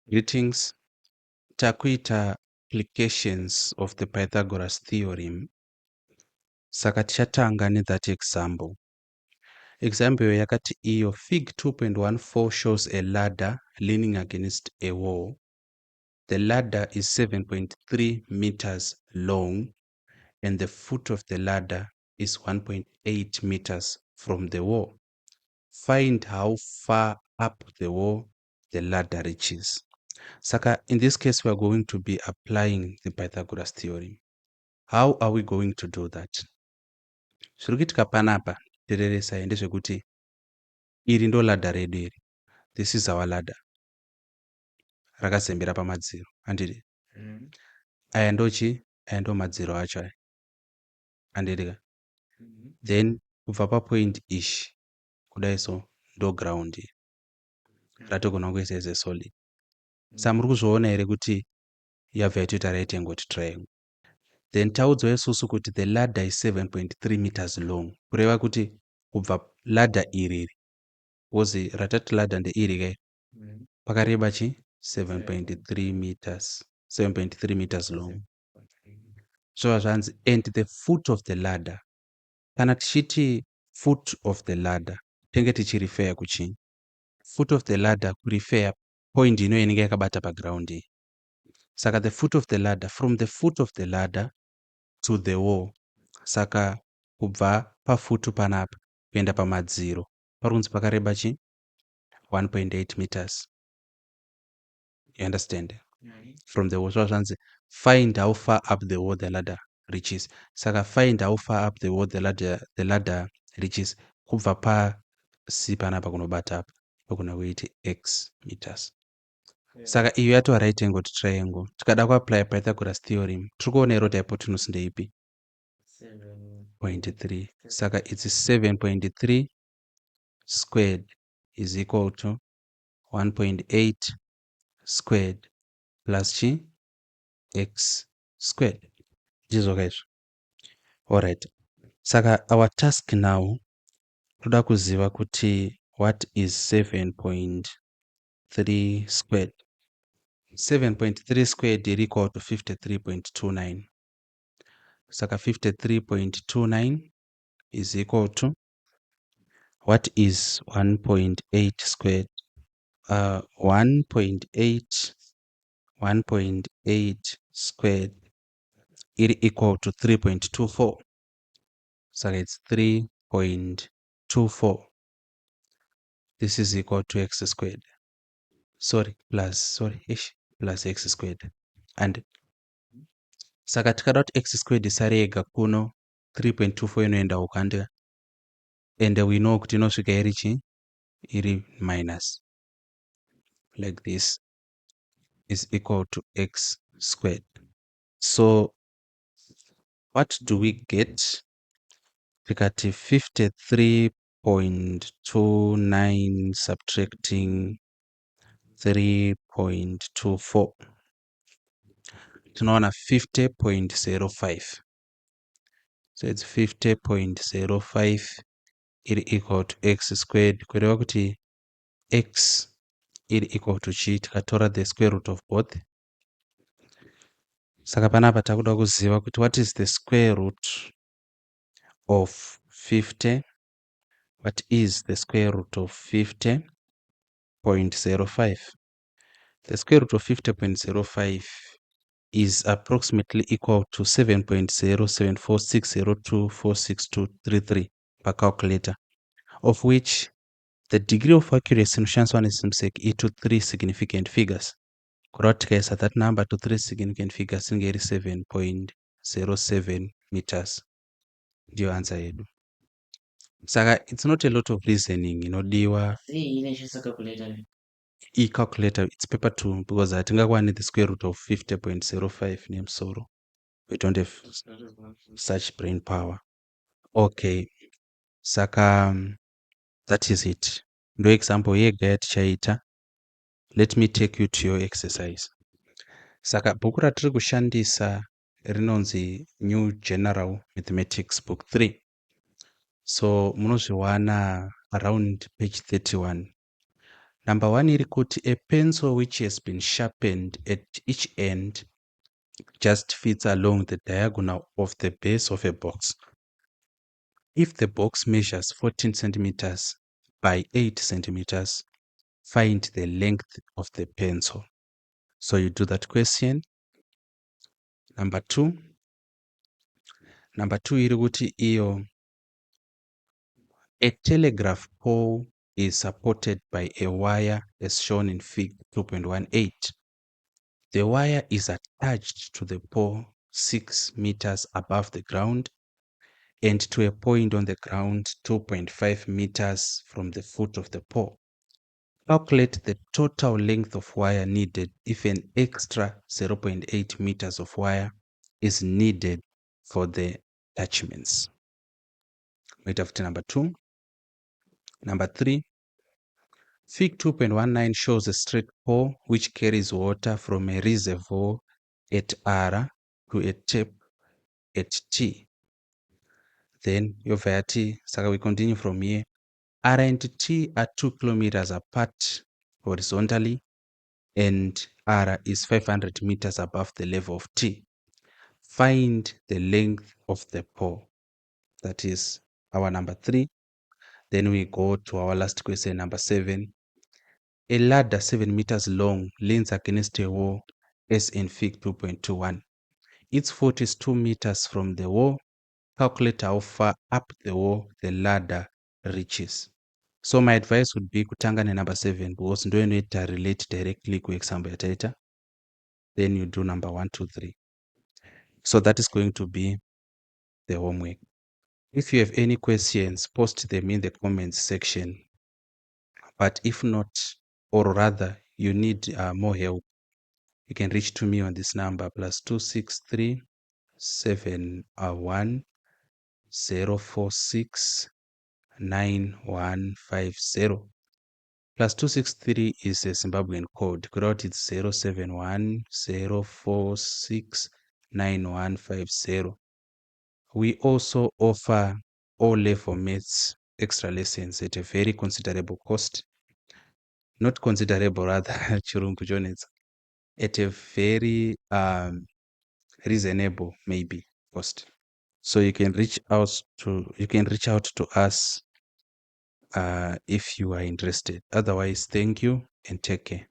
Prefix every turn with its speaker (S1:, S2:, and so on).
S1: Greetings. Takuita applications of the Pythagoras theorem. Saka tichatanga nethat example. Example yakati iyo fig 2.14 shows a ladder leaning against a wall. The ladder is 7.3 meters long and the foot of the ladder is 1.8 meters from the wall. Find how far up the wall the ladder reaches. Saka, in this case, we are going to be applying the Pythagoras theorem. How are we going to do that? Zviri kuitika panapa tereresai ndezvekuti iri ndo ladha redu iri. This is our ladder rakazembera pamadziro handiti. Aya ndo madziro acho aya handiti. Then kubva papoint ishi kudai so ndo ground iyi ratogona kuisa as a solid. Saka muri kuzviona here kuti yabva yatoita right angled triangle. Then taudzwa isusu kuti the ladder is 7.3 meters long. Kureva kuti kubva ladder iri wozi ratati ladder ndeiri kai pakareba chi 7.3 meters 7.3 meters long. So zvanzi and the foot of the ladder. Kana tichiti foot of the ladder tenge tichirefera kuchini. Foot of the ladder kurefera point ino inenge yakabata paground iyi. Saka the foot of the ladder, from the foot of the ladder to the wall. Saka kubva pafutu panapa kuenda pamadziro parunzi pakareba chi 1.8 meters. You understand? From the wall. So zvanzi find how far up the wall the ladder reaches. Saka find how far up the wall the ladder reaches. Kubva pasi panapa kunobata apa pagona kuiti x meters. Saka iyo yatova right angled triangle. Tikada kuapply Pythagoras theorem tiri kuona iro hypotenuse ndeipi 7.3. Saka it's 7.3 squared is equal to 1.8 squared plus chi x squared. Zvizoka izvo. Alright. Saka our task now toda kuziva kuti what is 7.3 squared. 7.3 squared is equal to 53.29. Saka 53.29 is equal to what is 1.8 squared? 1.8 squared is equal to 3.24. So it's 3.24. This is equal to x squared. Plus x squared. And saka tikada kuti x squared isare yega kuno 3.24 inoenda ukandika. And we know kuti inosvika iri chi iri minus like this is equal to x squared. So what do we get? Tikati 53.29 subtracting 3.24 tunaona 50.05. So it's 50.05 is equal to x squared. Kureva kuti x is equal to chi tikatora the square root of both. Saka panapa takuda kuziva kuti what is the square root of 50? What is the square root of 50.05? The square root of 50.05 is approximately equal to 7.0746024623 per calculator, of which the degree of accuracy inoshandiswa nesimsec is to 3 significant figures. Kureva tikaisa that number to 3 significant figures inge iri 7.07 meters. Ndiyo answer yedu. Saka it's not a lot of reasoning inodiwa. E-calculator, it's paper 2 because hatingakwani the square root of 50.05 nemusoro. We don't have such brain power. Okay. Saka that is it. No example yega yatichaita. Let me take you to your exercise. Saka bhuku ratiri kushandisa rinonzi New General Mathematics Book 3. So munozviwana around page 31. Number 1 iri kuti a pencil which has been sharpened at each end just fits along the diagonal of the base of a box. If the box measures 14 centimeters by 8 centimeters, find the length of the pencil. So you do that question. Number 2 iri kuti iyo a telegraph pole is supported by a wire as shown in fig 2.18. The wire is attached to the pole 6 meters above the ground and to a point on the ground 2.5 meters from the foot of the pole. Calculate the total length of wire needed if an extra 0.8 meters of wire is needed for the attachments. Wait after number 2. Number 3. Fig 2.19 shows a straight pole which carries water from a reservoir at R to a tap at T. Then over T, so we continue from here. R and T are 2 kilometers apart horizontally, and R is 500 meters above the level of T. Find the length of the pole. That is our number 3. Then we go to our last question, number 7. A ladder 7 meters long leans against a wall as in fig 2.21. Its foot is 2 meters from the wall. Calculate how far up the wall the ladder reaches. So my advice would be kutanga number 7 because ndo inoita relate directly ku example yataita. Then you do number 1, 2, 3. So that is going to be the homework. If you have any questions, post them in the comments section. But if not, or rather you need more help, you can reach to me on this number +263 710 046 9150. +263 is a Zimbabwean code. Quote it's 071 046 9150. We also offer O-level maths extra lessons at a very considerable cost. Not considerable, rather, chirungu chonetsa. At a very reasonable, maybe, cost. So you can reach out to us if you are interested. Otherwise, thank you and take care.